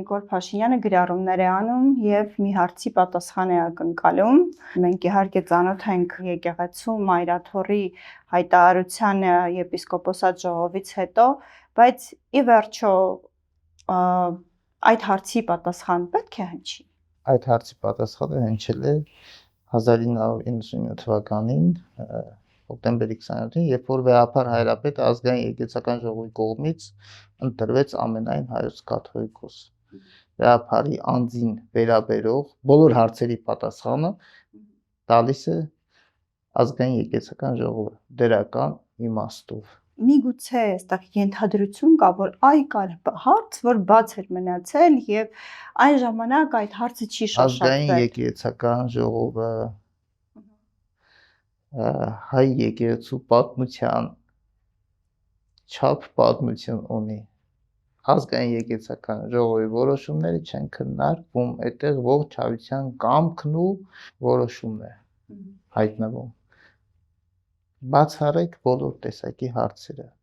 Նիկոլ Փաշինյանը գրառումներ է անում եւ մի հարցի պատասխան է ակնկալում։ Մենք իհարկե ծանոթ ենք եկեղեցու մայրաթորի հայտարարությանը եպիսկոպոսատ ժողովից հետո, բայց ի վերջո այդ հարցի պատասխան պետք է հնչի։ Այդ հարցի պատասխանը հնչել է 1997 թվականին հոկտեմբերի 27-ին, երբ որ Վեհափար Հայրապետը ազգային եկեղեցական ժողովի կողմից ընտրվեց ամենայն հայոց կաթողիկոս։ Վեհափարի անձին վերաբերող բոլոր հարցերի պատասխանը տալիս է ազգային եկեղեցական ժողովը դրական իմաստով։ Միգուցե այստեղ ենթադրություն կա, որ կար հարց, որ բաց էր մնացել եւ այն ժամանակ այդ հարցը չի շոշափվել։ Ազգային եկեղեցական ժողովը հայ եկեղեցու պատմության չափ պատմություն ունի։ Ազգային եկեղեցական ժողովի որոշումները չեն քննարկվում, այդտեղ ողջ հայության կամքն ու որոշումն է հայտնվում։ Բացառեք բոլոր տեսակի հարցերը։